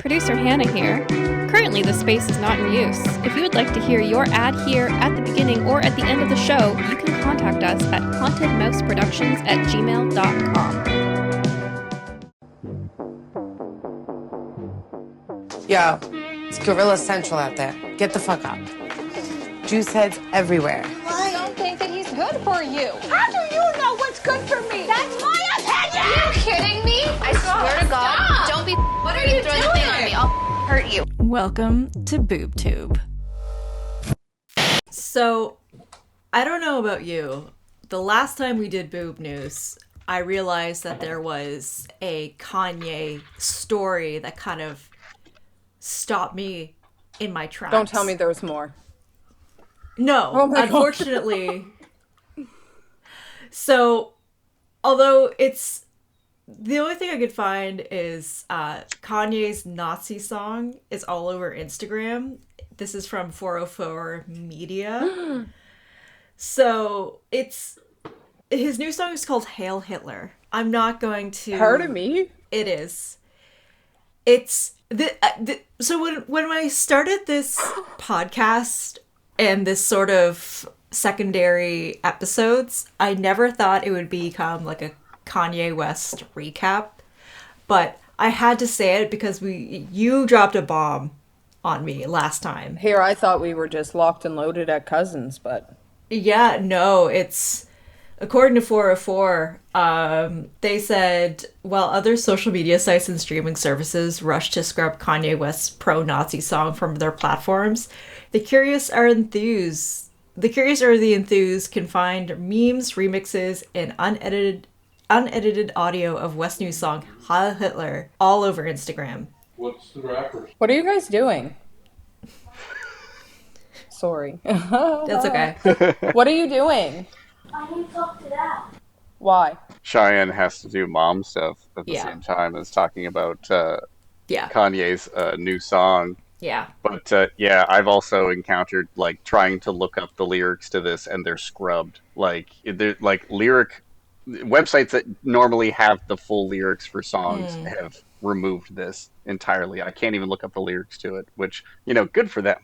Producer Hannah here. Currently, the space is not in use. If you would like to hear your ad here at the beginning or at the end of the show, you can contact us at hauntedmouseproductions@gmail.com. Yo, it's Gorilla Central out there. Get the fuck up. Juice heads everywhere. I don't think that he's good for you. How do you know what's good for me? That's my opinion! Are you kidding me? I swear to God, Stop. don't be What are you throwing the thing on me. I'll hurt you. Welcome to BoobTube. So, I don't know about you. The last time we did boob news, I realized that there was a Kanye story that kind of stopped me in my tracks. Don't tell me there's more. No, Oh my unfortunately. So, although it's the only thing I could find is Kanye's Nazi song is all over Instagram. This is from 404 Media. So it's his new song is called Hail Hitler. I'm not going to. Pardon me? It is. It's so when I started this podcast and this sort of secondary episodes, I never thought it would become like a Kanye West recap, but I had to say it because you dropped a bomb on me last time. Here, I thought we were just locked and loaded at Cousins, but... Yeah, no, it's... According to 404, they said, while other social media sites and streaming services rush to scrub Kanye West's pro-Nazi song from their platforms, the curious or the enthused can find memes, remixes, and unedited audio of West's new song, Heil Hitler, all over Instagram. What's the rapper? What are you guys doing? Sorry. That's okay. What are you doing? I need to talk to Dad. Why? Cheyenne has to do mom stuff at the Yeah. same time as talking about Yeah. Kanye's new song. Yeah. But yeah, I've also encountered like trying to look up the lyrics to this, and they're scrubbed. Like they're like lyric websites that normally have the full lyrics for songs have removed this entirely. I can't even look up the lyrics to it, which, you know, good for them.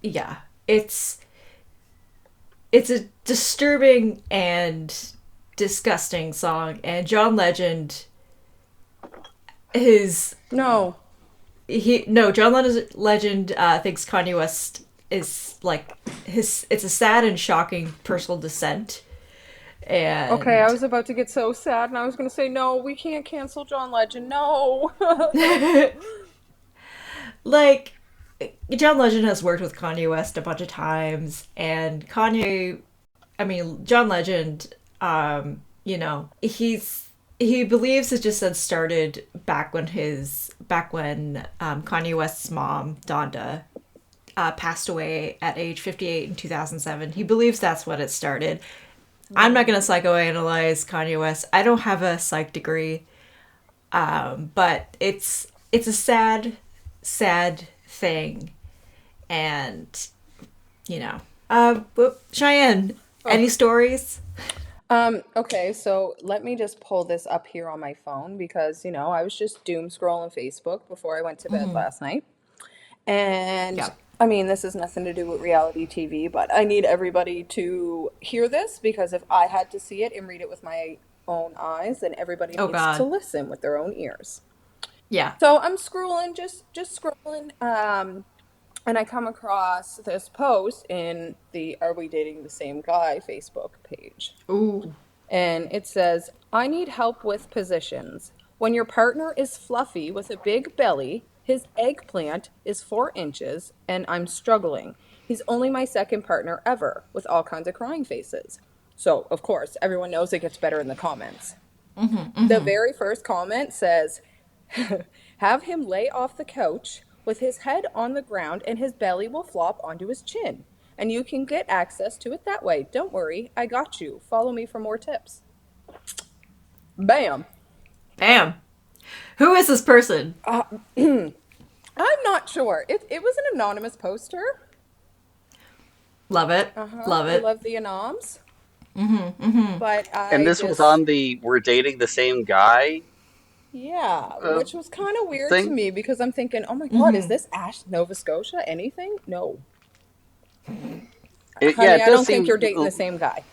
Yeah. It's a disturbing and disgusting song, and John Legend No. John Legend thinks Kanye West is like it's a sad and shocking personal descent. And Okay, I was about to get so sad, and I was going to say, no, we can't cancel John Legend. No. like John Legend has worked with Kanye West a bunch of times, and John Legend, you know, he believes it just had started back when Kanye West's mom, Donda, passed away at age 58 in 2007. He believes that's when it started. I'm not going to psychoanalyze Kanye West. I don't have a psych degree, but it's a sad, sad thing, and you know. Cheyenne, any stories? Okay, so let me just pull this up here on my phone because, you know, I was just doom scrolling Facebook before I went to bed last night. And Yeah. I mean, this has nothing to do with reality TV, but I need everybody to hear this because if I had to see it and read it with my own eyes, then everybody Oh, needs God. to listen with their own ears. Yeah. So I'm scrolling, just scrolling, and I come across this post in the Are We Dating the Same Guy Facebook page. Ooh. And it says, I need help with positions. When your partner is fluffy with a big belly, his eggplant is 4 inches, and I'm struggling. He's only my second partner ever, with all kinds of crying faces. So, of course, everyone knows it gets better in the comments. The very first comment says, have him lay off the couch with his head on the ground and his belly will flop onto his chin. And you can get access to it that way. Don't worry, I got you. Follow me for more tips. Bam. Bam. Who is this person? I'm not sure. It was an anonymous poster. Love it. Love I it. love the anoms. But And this was on the We're Dating the Same Guy Yeah, which was kind of weird to thing. me because I'm thinking, oh my God, is this Ash, Nova Scotia? Anything? No. Yeah, Honey, it I does don't think seem. you're dating the same guy.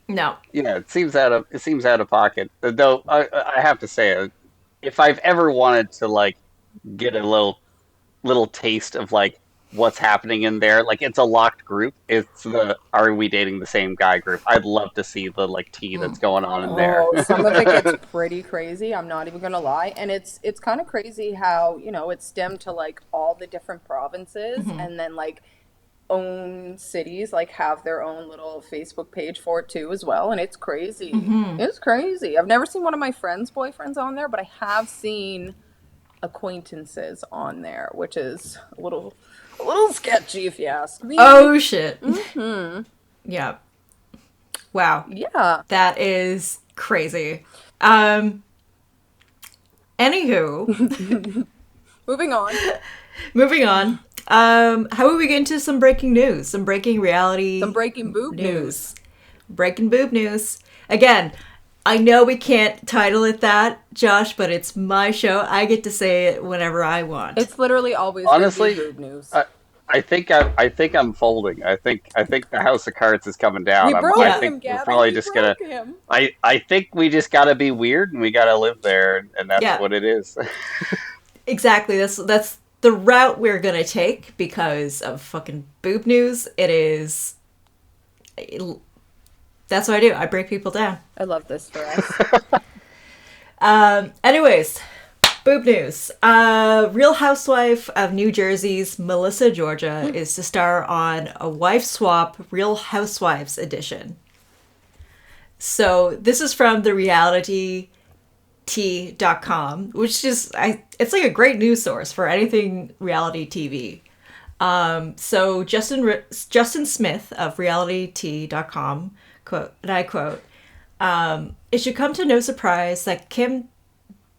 No. Yeah, it seems out of pocket. Though I have to say, if I've ever wanted to like get a little taste of like what's happening in there, like it's a locked group. It's the "Are we dating the same guy?" group. I'd love to see the like tea that's going on in there. Oh, some of it gets pretty crazy. I'm not even gonna lie, and it's kind of crazy how it stemmed to like all the different provinces, and then like own cities like have their own little Facebook page for it too as well, and it's crazy. It's crazy. I've never seen one of my friends' boyfriends on there, but I have seen acquaintances on there, which is a little sketchy if you ask me. Oh shit. Yeah. Wow. Yeah. That is crazy. Anywho, Moving on. moving on. How about we get into some breaking news, some breaking reality, Some breaking boob news. breaking boob news. Again, I know we can't title it that, Josh, but it's my show. I get to say it whenever I want. It's literally always Honestly, gonna be boob news. I think I'm folding. I think the house of cards is coming down. We broke I him, think we're Gabby. probably We just broke gonna. him. I think we just gotta be weird and we gotta live there, and that's Yeah. what it is. Exactly. That's the route we're gonna take because of fucking boob news. It is. That's what I do. I break people down. I love this for us. Anyways, boob news. Real Housewife of New Jersey's Melissa Georgia is to star on a wife swap Real Housewives edition. So this is from the realityt.com, which is it's like a great news source for anything reality TV. So Justin Smith of realityt.com, quote, and I quote, "It should come to no surprise that Kim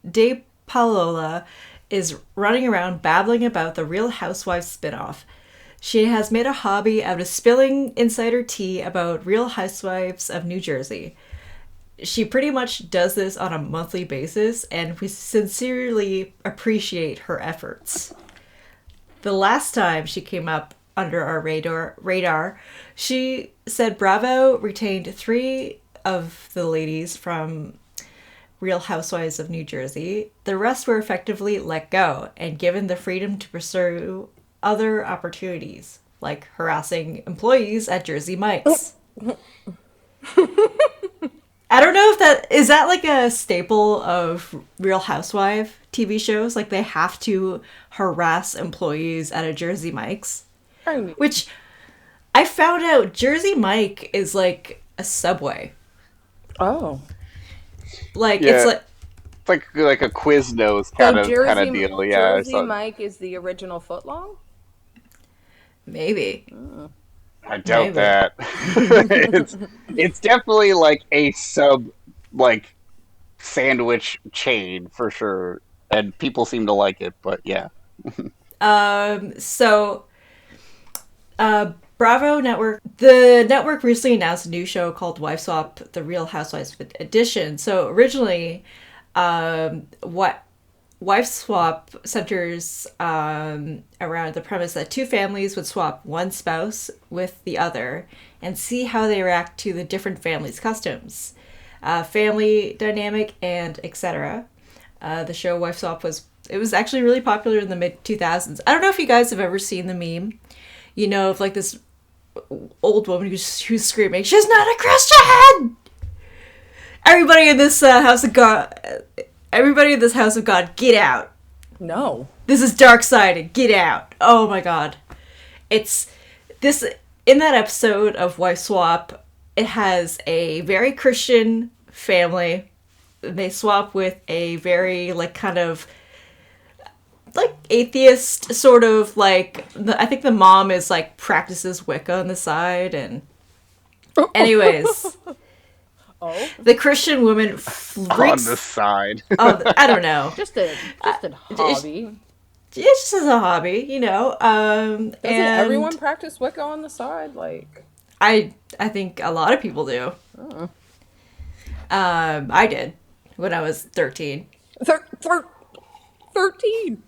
DePaola is running around babbling about the Real Housewives spinoff. She has made a hobby out of spilling insider tea about Real Housewives of New Jersey. She pretty much does this on a monthly basis, and we sincerely appreciate her efforts. The last time she came up under our radar, she said Bravo retained 3 of the ladies from Real Housewives of New Jersey. The rest were effectively let go and given the freedom to pursue other opportunities, like harassing employees at Jersey Mike's." I don't know if that is like a staple of Real Housewife TV shows. Like they have to harass employees at a Jersey Mike's, which I found out Jersey Mike is like a Subway. Oh. Like Yeah. it's like a Quiznos kind of deal. Yeah, Jersey Mike is the original footlong? maybe. I doubt Maybe. that. it's definitely like a like sandwich chain for sure, and people seem to like it. But yeah, So Bravo Network, the network recently announced a new show called Wife Swap: The Real Housewives Edition. So originally, what Wife Swap centers around the premise that 2 families would swap one spouse with the other and see how they react to the different families' customs, family dynamic, and etc. The show Wife Swap was actually really popular in the mid 2000s. I don't know if you guys have ever seen the meme, of like this old woman who's screaming, "She's not a Christian! Everybody in this house of God, get out! No. This is dark-sided. Get out!" Oh my god. It's this in that episode of Wife Swap. It has a very Christian family. They swap with a very like kind of like atheist sort of like I think the mom is like practices Wicca on the side, and anyways. Oh. The Christian woman freaks on the side. Oh, I don't know. Just a hobby. It's just a hobby, Doesn't and everyone practice Wicca on the side? Like, I think a lot of people do. I did when I was 13. Thir- 13.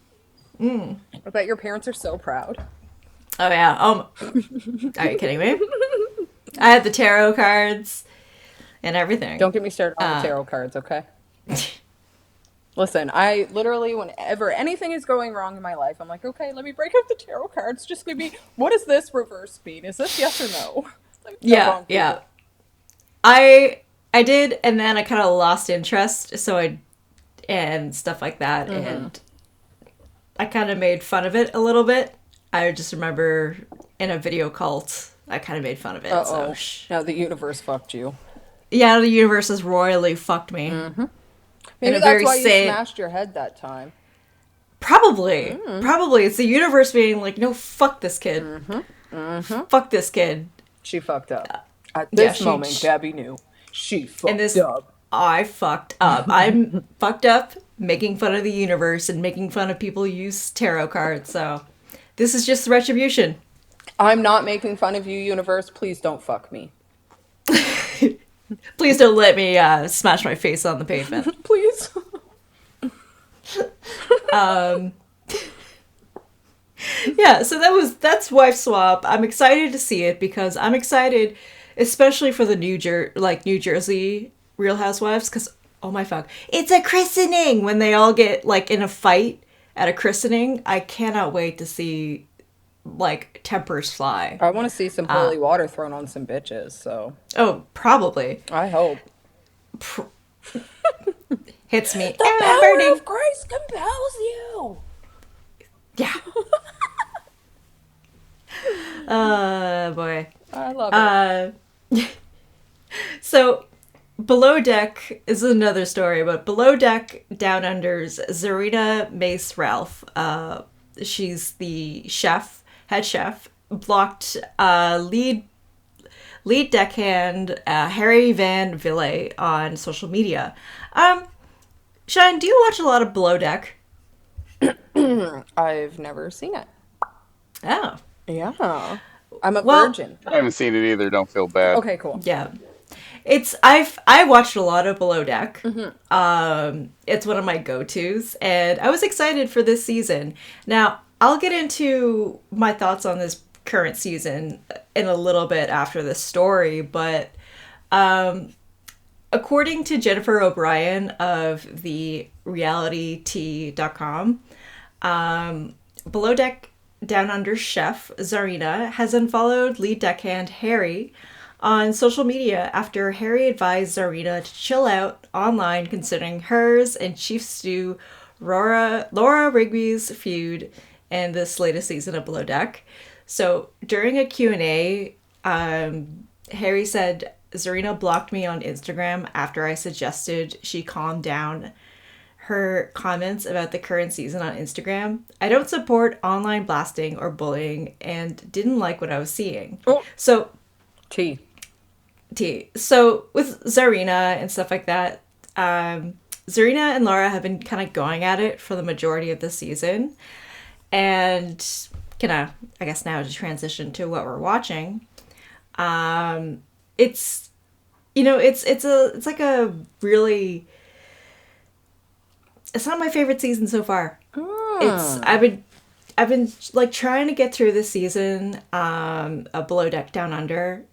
I bet your parents are so proud. Oh yeah. Are you kidding me? I had the tarot cards and everything. Don't get me started on the tarot cards, okay? Listen, I literally, whenever anything is going wrong in my life, I'm like, okay, let me break out the tarot cards. Just give me, what does this reverse mean? Is this yes or no? Like, Yeah, yeah. I did, and then I kind of lost interest, and stuff like that, and I kind of made fun of it a little bit. I just remember in a video cult, I kind of made fun of it. Uh-oh. Now the universe fucked you. Yeah, the universe has royally fucked me. Maybe that's why you smashed your head that time. Probably. Probably. It's the universe being like, no, fuck this kid. Fuck this kid. She fucked up. At this moment, Gabby knew. She fucked up. I fucked up. I'm fucked up making fun of the universe and making fun of people who use tarot cards. So this is just retribution. I'm not making fun of you, universe. Please don't fuck me. Please don't let me smash my face on the pavement. Please. Yeah, so that's Wife Swap. I'm excited to see it because I'm excited, especially for the New Jersey Real Housewives, because oh my fuck, it's a christening when they all get like in a fight at a christening. I cannot wait to see like tempers fly. I want to see some holy water thrown on some bitches. So probably. I hope. Hits me. The power of grace compels you. Yeah. Boy. I love it. So, Below Deck is another story, but Below Deck Down Under's Zarina Mace Ralph, she's the head chef, blocked lead deckhand Harry Van Ville on social media. Chyenne, do you watch a lot of Below Deck? I've never seen it. Oh. Yeah. I'm a virgin. I haven't seen it either. Don't feel bad. Okay, cool. Yeah. I watched a lot of Below Deck. It's one of my go-tos, and I was excited for this season. Now, I'll get into my thoughts on this current season in a little bit after this story, but according to Jennifer O'Brien of the realityt.com, Below Deck Down Under chef Zarina has unfollowed lead deckhand Harry on social media after Harry advised Zarina to chill out online considering hers and Chief Stew Laura Rigby's feud in this latest season of Below Deck. So during a Q&A, Harry said, Zarina blocked me on Instagram after I suggested she calm down her comments about the current season on Instagram. I don't support online blasting or bullying and didn't like what I was seeing. Oh. So, T. So with Zarina and stuff like that, Zarina and Laura have been kind of going at it for the majority of the season. And I guess now to transition to what we're watching. It's like a really, it's not my favorite season so far. I've been like trying to get through this season of Below Deck Down Under,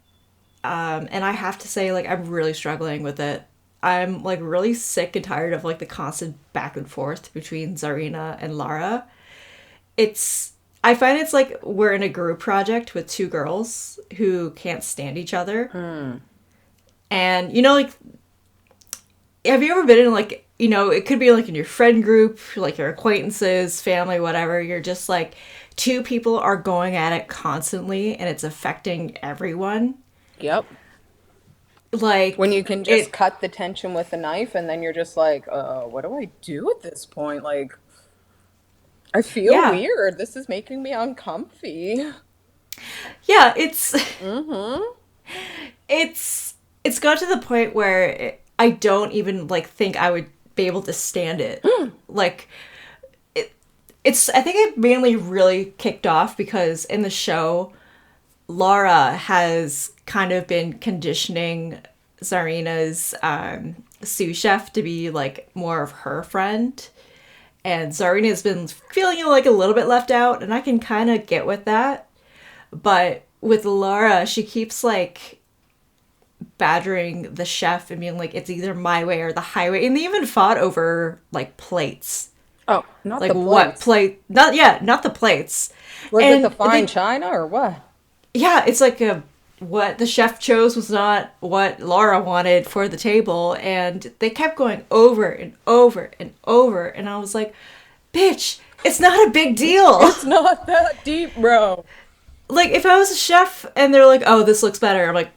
and I have to say, like, I'm really struggling with it. I'm like really sick and tired of like the constant back and forth between Zarina and Lara. I find it's like we're in a group project with two girls who can't stand each other. And like, have you ever been in like, it could be like in your friend group, like your acquaintances, family, whatever. You're just like, two people are going at it constantly and it's affecting everyone. Yep. Like when you can just cut the tension with a knife and then you're just like, what do I do at this point? Like, I feel weird. This is making me uncomfy. Yeah, it's it's got to the point where I don't even like think I would be able to stand it. Like it's I think it mainly really kicked off because in the show Laura has kind of been conditioning Zarina's sous chef to be like more of her friend. And Zarina has been feeling like a little bit left out, and I can kind of get with that. But with Laura, she keeps like badgering the chef and being like, it's either my way or the highway. And they even fought over like plates. Oh, not like the plates. What plate? Not the plates. Was it the fine china or what? Yeah, it's like what the chef chose was not what Laura wanted for the table, and they kept going over and over and over, and I was like, bitch, it's not a big deal. It's not that deep, bro. Like, if I was a chef and they're like, oh, this looks better, I'm like,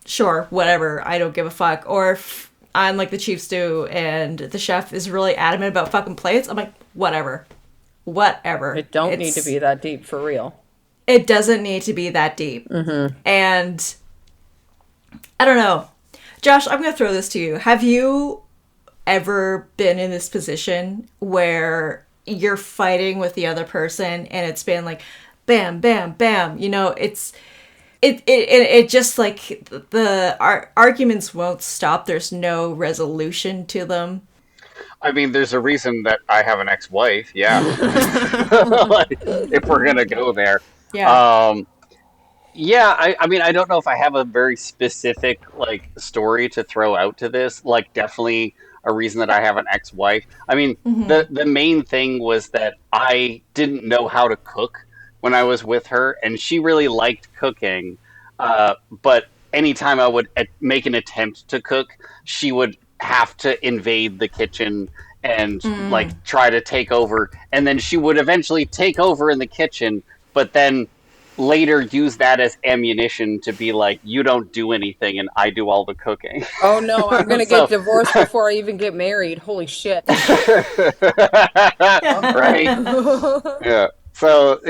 sure, whatever, I don't give a fuck. Or if I'm like the chief stew and the chef is really adamant about fucking plates, I'm like, whatever. It don't need to be that deep, for real. It doesn't need to be that deep. Mm-hmm. And I don't know. Josh, I'm going to throw this to you. Have you ever been in this position where you're fighting with the other person and it's been like, bam, bam, bam. You know, it just like the arguments won't stop. There's no resolution to them. I mean, there's a reason that I have an ex-wife. Yeah, like, if we're gonna go there. Yeah. Yeah. I mean, I don't know if I have a very specific like story to throw out to this. Like, definitely a reason that I have an ex-wife. I mean, the main thing was that I didn't know how to cook when I was with her, and she really liked cooking. But anytime I would make an attempt to cook, she would have to invade the kitchen and like try to take over, and then she would eventually take over in the kitchen, but then later use that as ammunition to be like, you don't do anything and I do all the cooking. Oh no, I'm gonna get divorced before I even get married. Holy shit. Right? Yeah. So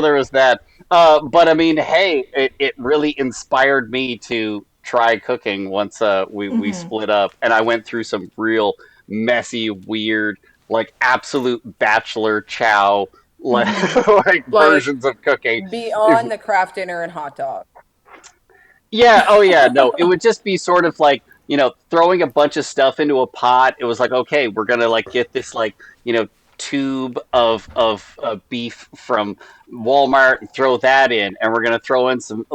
there was that. But I mean, hey, it really inspired me to try cooking once we split up, and I went through some real messy, weird, like absolute bachelor chow like versions of cooking. Beyond the craft dinner and hot dog. Yeah, oh yeah, no, it would just be sort of like, throwing a bunch of stuff into a pot. It was like, okay, we're gonna like get this like, tube of beef from Walmart and throw that in, and we're gonna throw in some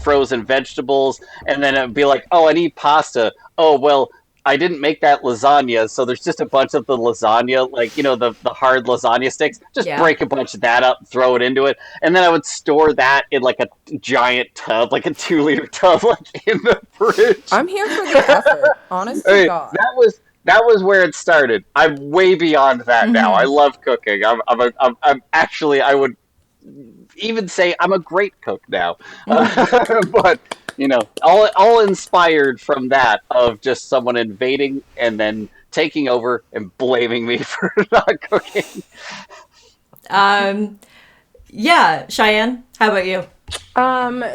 frozen vegetables, and then it'd be like, oh, I need pasta. Oh well, I didn't make that lasagna, so there's just a bunch of the lasagna, like, the hard lasagna sticks. Just break a bunch of that up, throw it into it, and then I would store that in like a giant tub, like a 2-liter tub, like in the fridge. I'm here for the effort, honest to God. That was where it started. I'm way beyond that now. I love cooking. I'm actually, I would even say I'm a great cook now. But all inspired from that, of just someone invading and then taking over and blaming me for not cooking. Yeah, Cheyenne, how about you?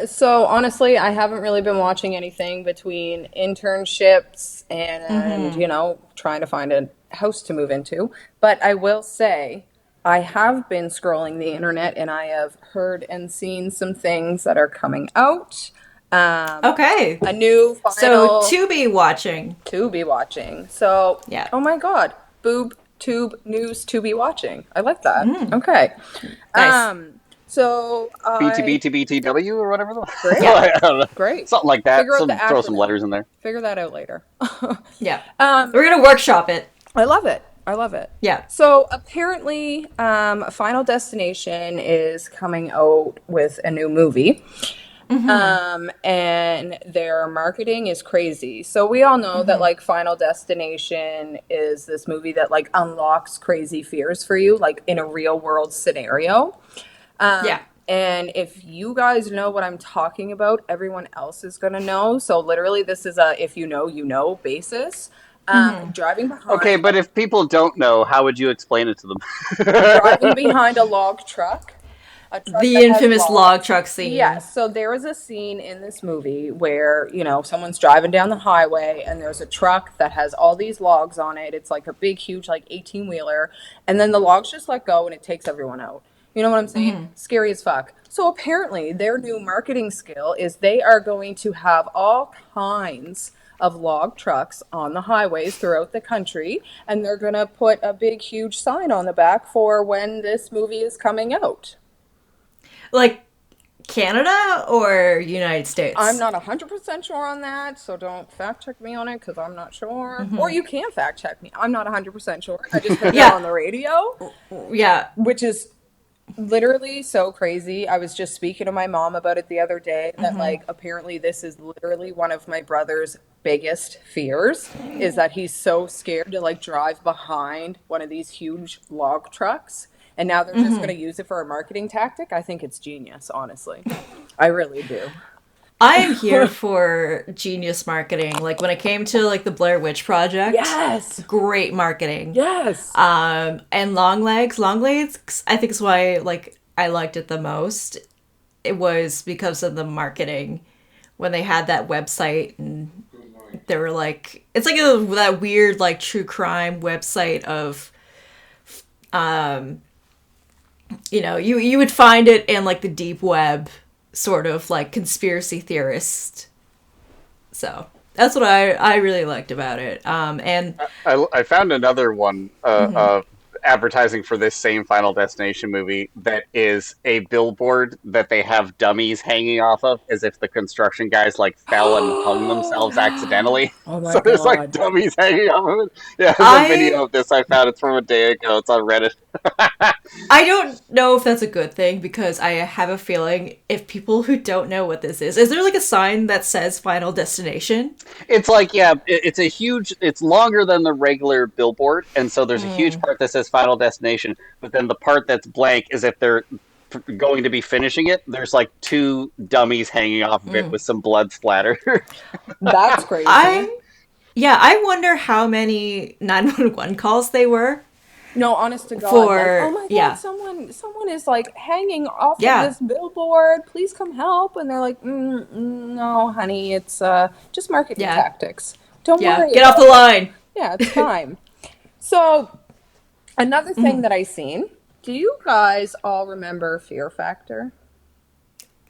So honestly, I haven't really been watching anything between internships and, trying to find a house to move into. But I will say, I have been scrolling the internet and I have heard and seen some things that are coming out. Okay. A new final... So, to be watching. So, yeah. Oh my God. Boob tube news to be watching. I like that. Okay. Nice. So BTBTBTW or whatever. Great. I don't know. Great. Something like that. Throw some letters in there. Figure that out later. Yeah. We're gonna workshop it. I love it. Yeah. So apparently, Final Destination is coming out with a new movie. And their marketing is crazy. So we all know that like Final Destination is this movie that like unlocks crazy fears for you, like in a real world scenario. Yeah. And if you guys know what I'm talking about, everyone else is going to know. So literally this is a if you know basis. Driving behind. Okay, but if people don't know, how would you explain it to them? Driving behind a log truck. The infamous log truck scene. Yes. So there is a scene in this movie where, someone's driving down the highway and there's a truck that has all these logs on it. It's like a big, huge, like 18-wheeler. And then the logs just let go and it takes everyone out. You know what I'm saying? Scary as fuck. So apparently their new marketing skill is they are going to have all kinds of log trucks on the highways throughout the country, and they're going to put a big, huge sign on the back for when this movie is coming out. Like Canada or United States? I'm not 100% sure on that, so don't fact check me on it because I'm not sure. Or you can fact check me. I'm not 100% sure. I just heard that on the radio. Yeah. Which is literally so crazy. I was just speaking to my mom about it the other day that like apparently this is literally one of my brother's biggest fears is that he's so scared to like drive behind one of these huge log trucks. And now they're just going to use it for a marketing tactic. I think it's genius, honestly. I really do. I am here for genius marketing. Like when it came to like the Blair Witch Project. Yes. Great marketing. Yes. And Longlegs, I think is why like I liked it the most. It was because of the marketing when they had that website and they were like, it's like that weird like true crime website of, you know, you would find it in like the deep web, sort of like conspiracy theorist. So that's what I really liked about it. And I found another one advertising for this same Final Destination movie that is a billboard that they have dummies hanging off of as if the construction guys like fell and hung themselves accidentally. Oh my so there's like God. dummies hanging off of it. Yeah, there's a video of this I found. It's from a day ago. It's on Reddit. I don't know if that's a good thing because I have a feeling if people who don't know what this is there like a sign that says Final Destination? It's like, yeah, it's longer than the regular billboard, and so there's a huge part that says Final Destination, but then the part that's blank is if they're going to be finishing it, there's like two dummies hanging off of it with some blood splatter. That's crazy. I wonder how many 911 calls they were. No, honest to God. Oh my God, someone is like hanging off of this billboard. Please come help. And they're like, no, honey, it's just marketing tactics. Don't worry. Get off the line. Yeah, it's time. So another thing that I seen. Do you guys all remember Fear Factor?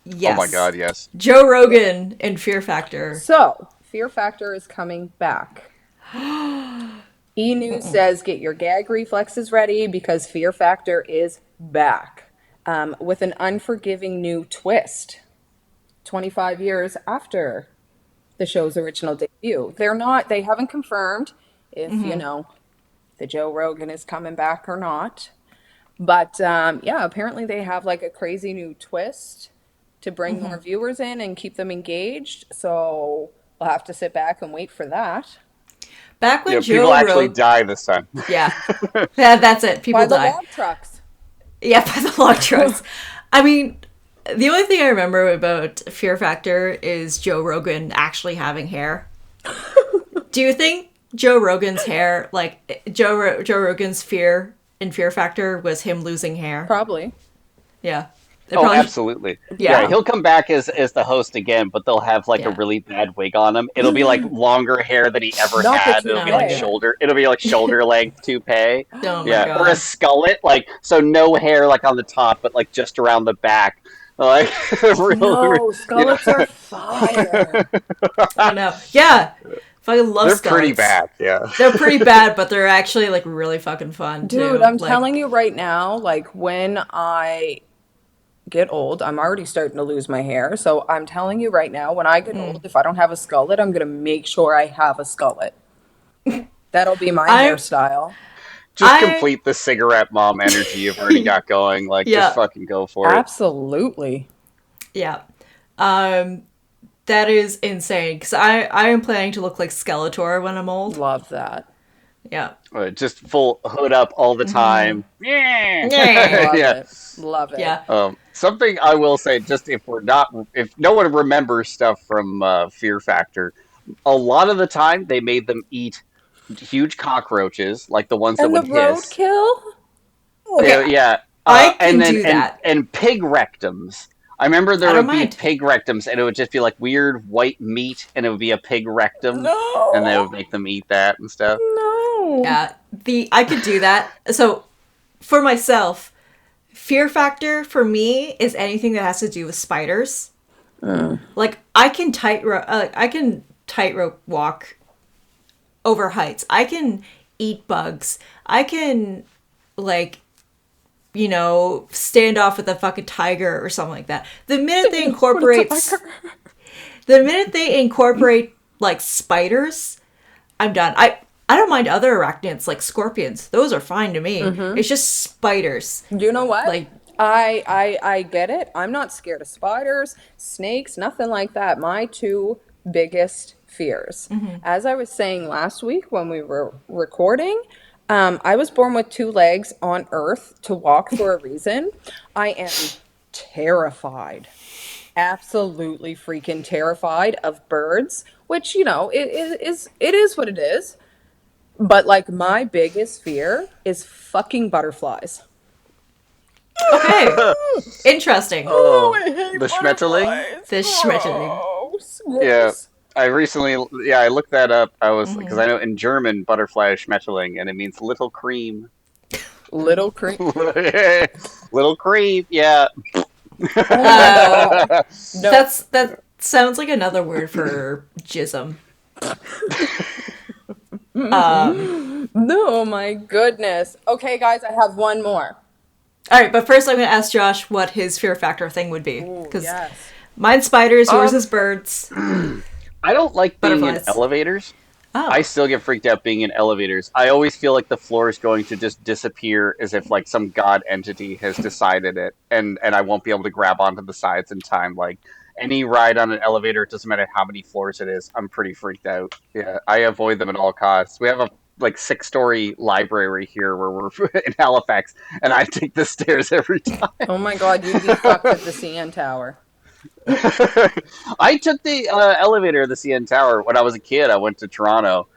Yes. Oh my God, yes. Joe Rogan and Fear Factor. So Fear Factor is coming back. E! News says get your gag reflexes ready because Fear Factor is back with an unforgiving new twist 25 years after the show's original debut. They haven't confirmed if, you know, the Joe Rogan is coming back or not. But apparently they have like a crazy new twist to bring more viewers in and keep them engaged. So we'll have to sit back and wait for that. Back when Joe people actually die this time. Yeah, that's it. People die. By the log trucks. Yeah, by the log trucks. I mean, the only thing I remember about Fear Factor is Joe Rogan actually having hair. Do you think Joe Rogan's hair, like Joe Rogan's fear in Fear Factor, was him losing hair? Probably. Yeah. Absolutely. Yeah, he'll come back as the host again, but they'll have like a really bad wig on him. It'll be like longer hair than he ever had. It'll be like shoulder length toupee. Oh my God. Or a skullet, like so no hair like on the top, but like just around the back. Like skullets are fire. I know. Yeah. Fucking love They're skullets. pretty bad, yeah. They're pretty bad, but they're actually like really fucking fun too. Dude, I'm telling you right now, like when I get old, I'm already starting to lose my hair. So I'm telling you right now, when I get old, if I don't have a skullet, I'm going to make sure I have a skullet. That'll be my hairstyle. Just complete the cigarette mom energy you've already got going. Like, just fucking go for it. Absolutely. Yeah. That is insane. Because I am planning to look like Skeletor when I'm old. Love that. Yeah. Just full hood up all the time. Yeah. Love it. Yeah. Something I will say, just if no one remembers stuff from Fear Factor, a lot of the time they made them eat huge cockroaches, like the ones that would hiss. Roadkill? Okay. Yeah. I can do that. And pig rectums. I remember there would be pig rectums, and it would just be like weird white meat, and it would be a pig rectum. No. And they would make them eat that and stuff. No. Yeah. I could do that. So, for myself, Fear Factor for me is anything that has to do with spiders. Like I can tightrope walk over heights. I can eat bugs. I can, like, you know, stand off with a fucking tiger or something like that. The minute they incorporate like spiders, I'm done. I don't mind other arachnids like scorpions. Those are fine to me. It's just spiders. You know what? Like, I get it. I'm not scared of spiders, snakes, nothing like that. My two biggest fears. As I was saying last week when we were recording, I was born with two legs on Earth to walk for a reason. I am terrified, absolutely freaking terrified of birds, which, you know, it is what it is. But like my biggest fear is fucking butterflies. okay. Interesting. Oh, I hate the Schmetterling? butterflies. The Schmetterling. Gross, Yeah. gross. I looked that up. I was, because I know in German, butterfly is Schmetterling, and it means little cream. Little cream. Little cream, yeah. No. That sounds like another word for jism. No, my goodness. Okay, guys, I have one more. All right, but first I'm going to ask Josh what his fear factor thing would be. Because Yes. mine's spiders, yours is birds. I don't like being in Butterflies. elevators. Oh. I still get freaked out being in elevators. I always feel like the floor is going to just disappear as if like some god entity has decided it, and I won't be able to grab onto the sides in time. Like any ride on an elevator, it doesn't matter how many floors it is, I'm pretty freaked out. Yeah, I avoid them at all costs. We have a like 6-story library here where we're in Halifax, and I take the stairs every time. Oh my god, you'd be fucked at the CN Tower. I took the elevator of the CN Tower when I was a kid. I went to Toronto,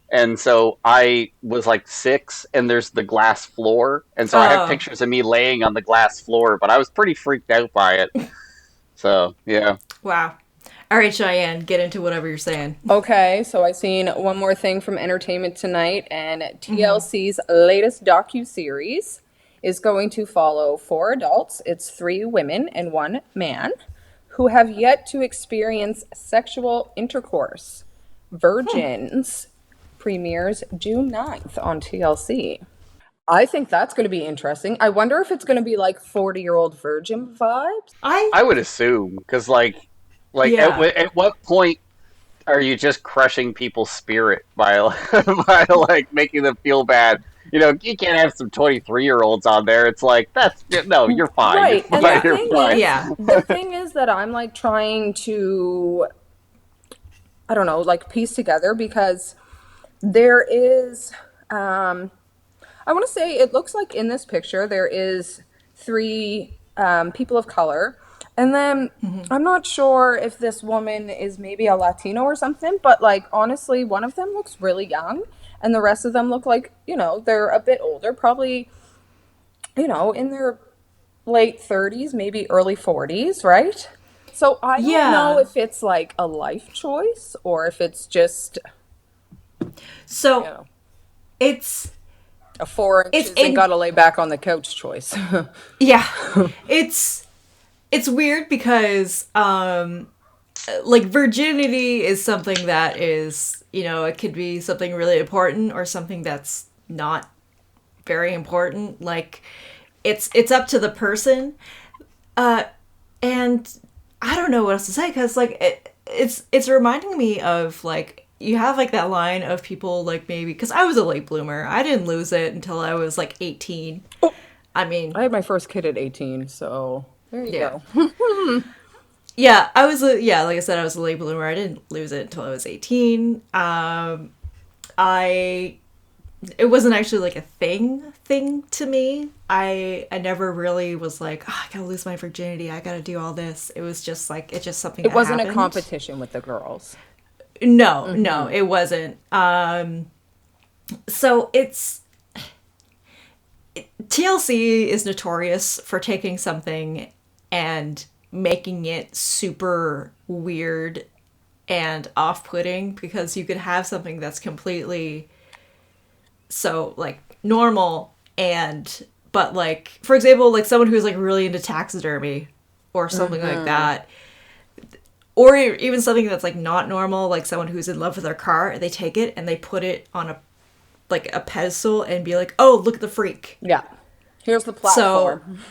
and so I was like 6, and there's the glass floor, and so I have pictures of me laying on the glass floor, but I was pretty freaked out by it. So, yeah. Wow. All right, Cheyenne, get into whatever you're saying. Okay, so I seen one more thing from Entertainment Tonight, and TLC's latest docu-series is going to follow 4 adults. It's 3 women and 1 man who have yet to experience sexual intercourse. Virgins premieres June 9th on TLC. I think that's going to be interesting. I wonder if it's going to be like 40-year-old virgin vibes. I would assume, because Yeah. at what point are you just crushing people's spirit by by like making them feel bad? You know, you can't have some 23-year-olds on there. It's like no, you're fine. Right, You're and fine. the You're thing fine. is, Yeah. the thing is that I'm like trying to, I don't know, like piece together because there is, I want to say it looks like in this picture there is 3 people of color. And then I'm not sure if this woman is maybe a Latino or something, but like honestly, one of them looks really young and the rest of them look like, you know, they're a bit older, probably, you know, in their late 30s, maybe early 40s, right? So I don't know if it's like a life choice or if it's just, So you know, it's a 4 inches and gotta lay back on the couch choice. yeah. It's weird because like virginity is something that is, you know, it could be something really important or something that's not very important. Like it's up to the person. And I don't know what else to say because like it's reminding me of like you have like that line of people like maybe because I was a late bloomer. I didn't lose it until I was like 18. Oh. I mean, I had my first kid at 18, so there you go. Yeah, like I said, I was a late bloomer. I didn't lose it until I was 18. It wasn't actually like a thing to me. I never really was like, oh, I gotta lose my virginity. I gotta do all this. It was just like, it's just something It that wasn't happened. a competition with the girls. No, it wasn't. So TLC is notorious for taking something and making it super weird and off-putting because you could have something that's completely so like normal but like for example like someone who's like really into taxidermy or something like that or even something that's like not normal, like someone who's in love with their car, they take it and they put it on a pedestal and be like, oh, look at the freak. Yeah. Here's the platform. So,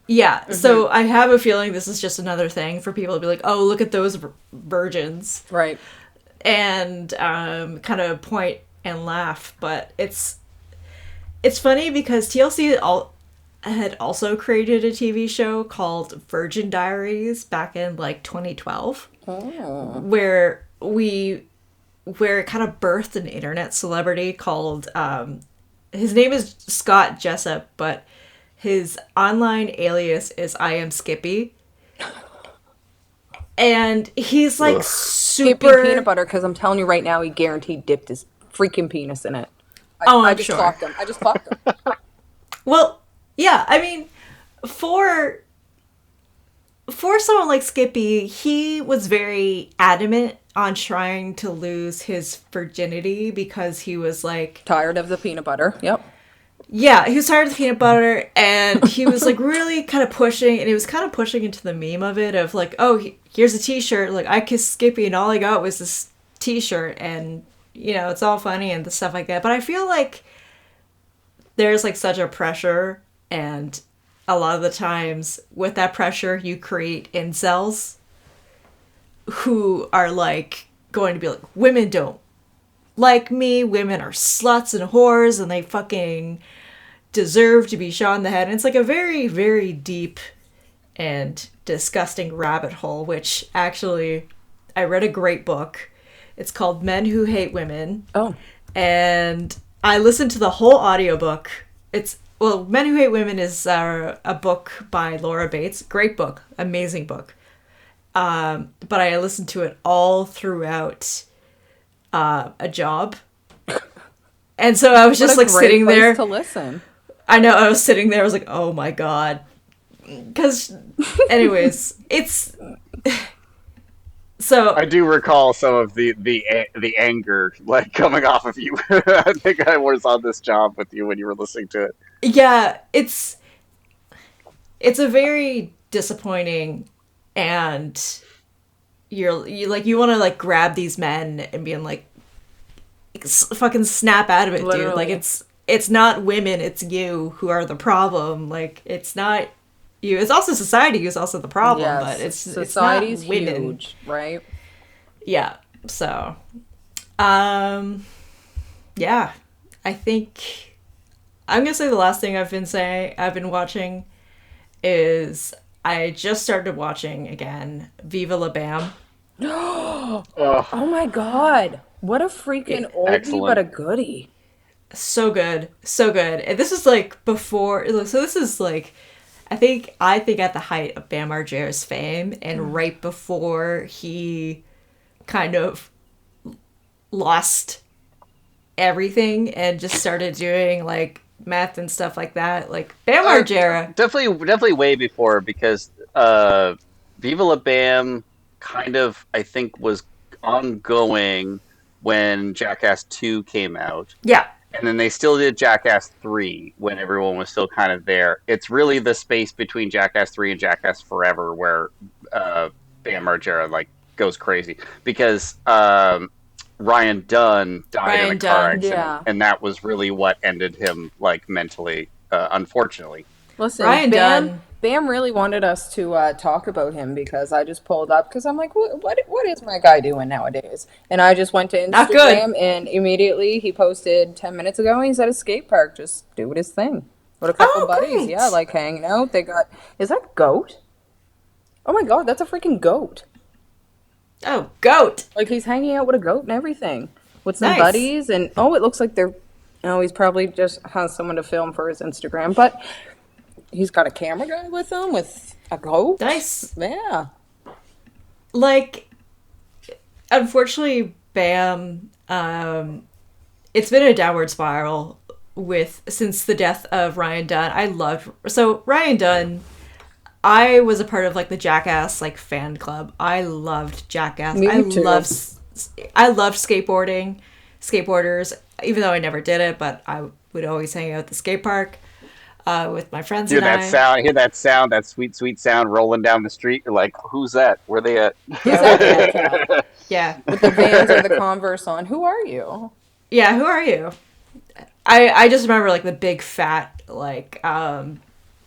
yeah. So I have a feeling this is just another thing for people to be like, oh, look at those virgins. Right. And kind of point and laugh. But it's funny because TLC had also created a TV show called Virgin Diaries back in like 2012. Oh. Where it kind of birthed an internet celebrity called, his name is Scott Jessup, but his online alias is I Am Skippy. And he's like super... Skippy peanut butter, because I'm telling you right now, he guaranteed dipped his freaking penis in it. I just sure. clocked him. I just clocked him. Well, yeah, I mean, for someone like Skippy, he was very adamant on trying to lose his virginity because he was like... Tired of the peanut butter. Yep. Yeah, he was tired of the peanut butter, and he was like really kind of pushing, and he was kind of pushing into the meme of it of like, oh, here's a t-shirt, like I kissed Skippy and all I got was this t-shirt, and you know, it's all funny and stuff like that. But I feel like there's like such a pressure, and a lot of the times with that pressure you create incels who are like going to be like, women don't like me, women are sluts and whores and they fucking deserve to be shot in the head. And it's like a very, very deep and disgusting rabbit hole, which actually I read a great book. It's called Men Who Hate Women. Oh. And I listened to the whole audiobook. Men Who Hate Women is a book by Laura Bates. Great book. Amazing book. But I listened to it all throughout a job. And so I was just like sitting there to listen. I know, I was sitting there, I was like, oh my god. Because, anyways, it's... So I do recall some of the anger like coming off of you. I think I was on this job with you when you were listening to it. Yeah, it's a very disappointing, and you want to like grab these men and be like fucking snap out of it. Literally. Dude. Like it's not women, it's you who are the problem. Like it's not you. It's also society who's also the problem. Yes, but society's it's not women. Huge, right? Yeah. So, yeah, I think I'm gonna say the last thing I've been watching is I just started watching again Viva La Bam. Oh my god. What a freaking oldie excellent. But a goodie. So good. So good. And this is like before, so this is like, I think at the height of Bam Margera's fame and right before he kind of lost everything and just started doing like meth and stuff like that. Like Bam Margera. Definitely way before, because Viva La Bam kind of, I think, was ongoing when Jackass 2 came out. Yeah. And then they still did Jackass 3 when everyone was still kind of there. It's really the space between Jackass 3 and Jackass Forever where Bam Margera like goes crazy, because Ryan Dunn died in a car accident, yeah. And that was really what ended him like mentally, unfortunately. Listen, Bam really wanted us to talk about him, because I just pulled up because I'm like, what is my guy doing nowadays? And I just went to Instagram and immediately he posted 10 minutes ago and he's at a skate park just doing his thing with a couple buddies. Great. Yeah, like hanging out. Is that goat? Oh my god, that's a freaking goat. Oh, goat. Like he's hanging out with a goat and everything with some buddies, and it looks like he's probably just has someone to film for his Instagram, but he's got a camera guy with him with a goat. Nice. Yeah. Like, unfortunately, Bam, it's been a downward spiral since the death of Ryan Dunn. Ryan Dunn, I was a part of like the Jackass like fan club. I loved Jackass. Me too. I loved skateboarders, even though I never did it, but I would always hang out at the skate park. with my friends Hear and that I. sound? Hear that sound? That sweet, sweet sound rolling down the street. You're like, who's that? Where they at? Exactly. Yeah. With the Vans or the Converse on. Who are you? Yeah, who are you? I just remember like the big fat like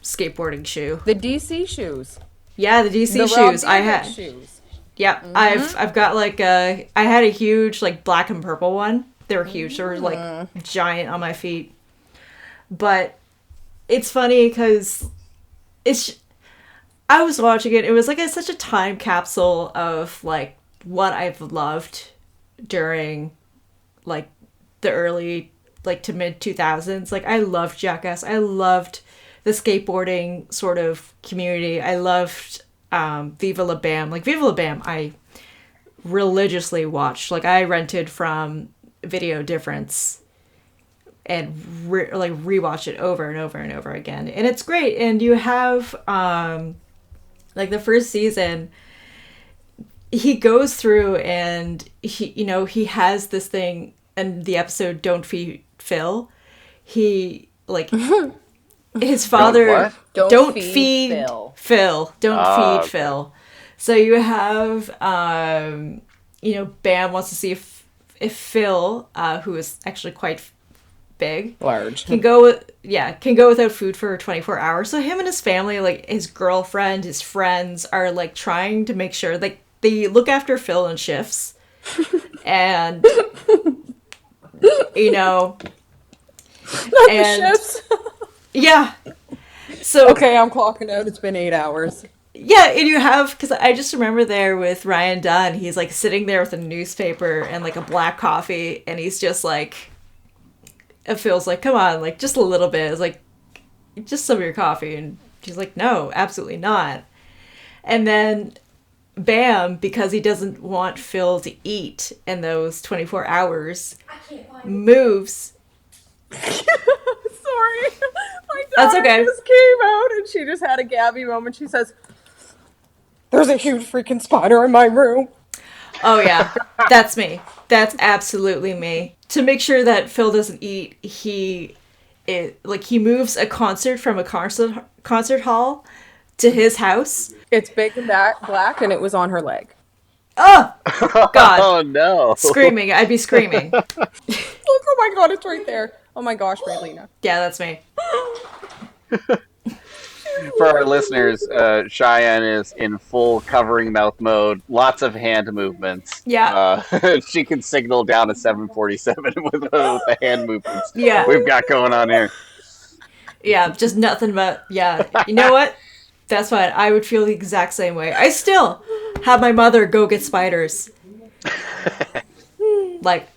skateboarding shoe. The DC shoes. Yeah, the DC The shoes Rob I Dyrdek had. shoes. Yep, I've got like I had a huge like black and purple one. They were huge. They were like giant on my feet. But it's funny because I was watching it. It was like such a time capsule of like what I've loved during like the early like to mid 2000s. Like I loved Jackass. I loved the skateboarding sort of community. I loved Viva La Bam. Like Viva La Bam I religiously watched. Like I rented from Video Difference and rewatch it over and over and over again. And it's great. And you have like the first season, he goes through and he has this thing in the episode Don't Feed Phil. He like his father Don't feed Phil. Don't feed Phil. So you have Bam wants to see if Phil, who is actually quite big, Large, can go without food for 24 hours. So him and his family, like his girlfriend, his friends, are like trying to make sure like they look after Phil in shifts, and Shifts. Yeah. So Okay, I'm clocking out. It's been 8 hours. yeah, and you have, because I just remember there with Ryan Dunn, he's like sitting there with a newspaper and like a black coffee, and he's just like, it feels like, come on, like just a little bit. It's like, just some of your coffee. And she's like, no, absolutely not. And then Bam, because he doesn't want Phil to eat in those 24 hours, moves. Sorry. My That's daughter okay. just came out and she just had a Gabby moment. She says, "There's a huge freaking spider in my room." Oh yeah, that's me. That's absolutely me. To make sure that Phil doesn't eat, he moves a concert from a concert hall to his house. It's big and black, and it was on her leg. Oh God! Oh no! Screaming! I'd be screaming. Look! Oh my God! It's right there. Oh my gosh, Raylina. Yeah, that's me. For our listeners, Cheyenne is in full covering mouth mode. Lots of hand movements. Yeah. She can signal down a 747 with the hand movements. Yeah. We've got going on here. Yeah, just nothing but yeah. You know what? That's fine. I would feel the exact same way. I still have my mother go get spiders. Like,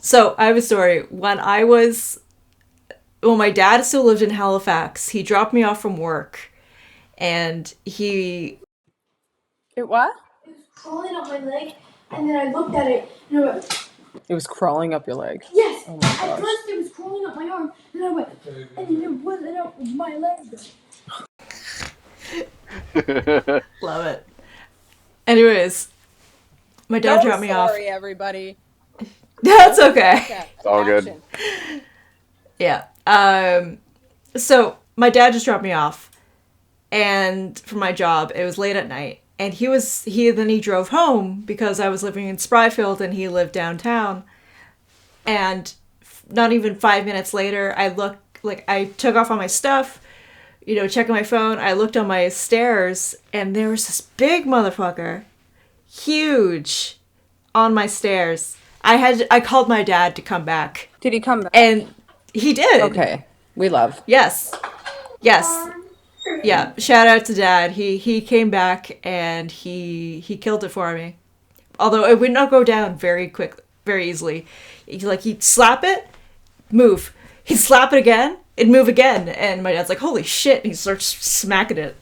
so I have a story. When my dad still lived in Halifax, he dropped me off from work, and It what? It was crawling up my leg, and then I looked at it, and I went, It was crawling up your leg. yes! Oh my At gosh. first it was crawling up my arm, and I went, and then it wasn't up my leg. love it. Anyways, my dad dropped me off. Sorry, everybody. That's okay. It's all good. Yeah. So my dad just dropped me off, and for my job, it was late at night, and he drove home because I was living in Spryfield and he lived downtown, and not even 5 minutes later, I took off all my stuff, checking my phone. I looked on my stairs, and there was this big motherfucker, huge, on my stairs. I called my dad to come back. Did he come back? And he did. Okay. We love. Yes. Yeah. Shout out to Dad. He came back and he killed it for me. Although it would not go down very easily. He'd slap it, move. He'd slap it again, it'd move again. And my dad's like, holy shit. And he starts smacking it.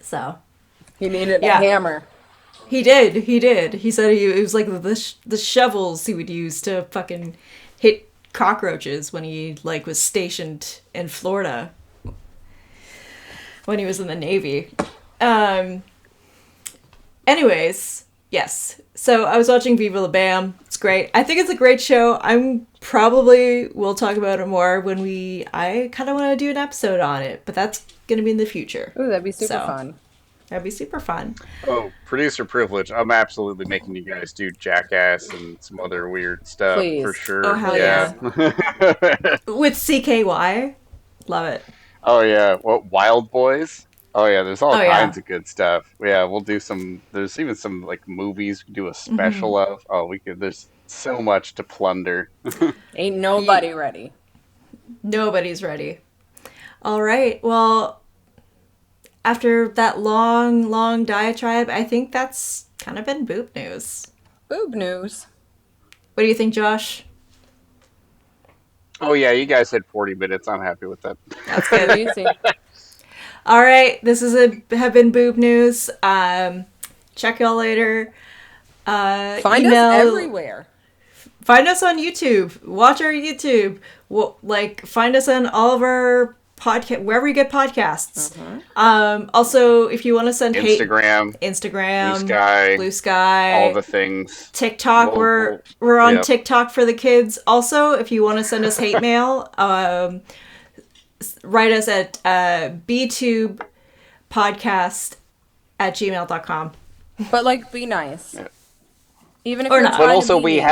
So. He needed a hammer. He did. He said it was like the shovels he would use to fucking hit cockroaches when he was stationed in Florida when he was in the Navy. Anyways, yes. So I was watching Viva La Bam. It's great. I think it's a great show. I'm Probably we'll talk about it more when I kind of want to do an episode on it, but that's going to be in the future. Ooh, that'd be super fun. That'd be super fun. Oh, producer privilege. I'm absolutely making you guys do Jackass and some other weird stuff Please. for sure. Oh, hell yeah. With CKY. Love it. Oh, yeah. What, Wild Boys? Oh, yeah, there's all Oh, yeah. kinds of good stuff. Yeah, we'll do some, there's even some, like, movies we can do a special of. Oh, there's so much to plunder. Ain't nobody ready. Nobody's ready. All right. Well, after that long diatribe, I think that's kind of been boob news. Boob news. What do you think, Josh? Oh, yeah, you guys had 40 minutes. I'm happy with that. That's good. Easy. All right. This have been boob news. Check y'all later. Find us everywhere. Find us on YouTube. Watch our YouTube. Find us on all of our podcast wherever you get podcasts. Also, if you want to send Instagram, Blue Sky, all the things. TikTok. We're on TikTok for the kids. Also, if you want to send us hate mail, write us at btubepodcast@gmail.com. But be nice. Yeah. Even if Or you're not. But trying also to be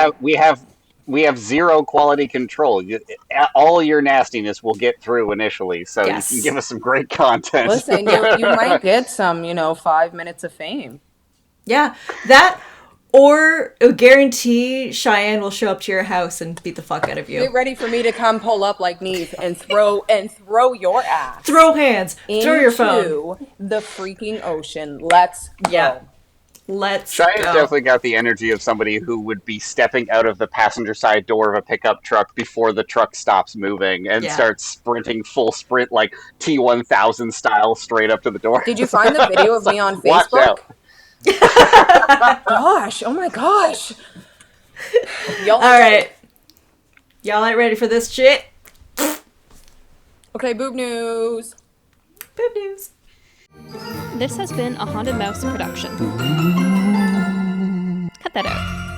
we have zero quality control. All your nastiness will get through initially, so you can give us some great content. Listen, you might get some, 5 minutes of fame. Yeah, that or guarantee Cheyenne will show up to your house and beat the fuck out of you. Get ready for me to come pull up like Neve and throw your ass. Throw hands. Throw your phone. Into the freaking ocean. Let's go. Yeah. Let's Cheyenne's go. definitely got the energy of somebody who would be stepping out of the passenger side door of a pickup truck before the truck stops moving and starts sprinting full sprint like T-1000 style straight up to the door. Did you find the video of me on Watch Facebook? out. Gosh, oh my gosh. All right. Y'all ain't ready for this shit? Okay, boob news. Boob news. This has been a Haunted Mouse production. Cut that out.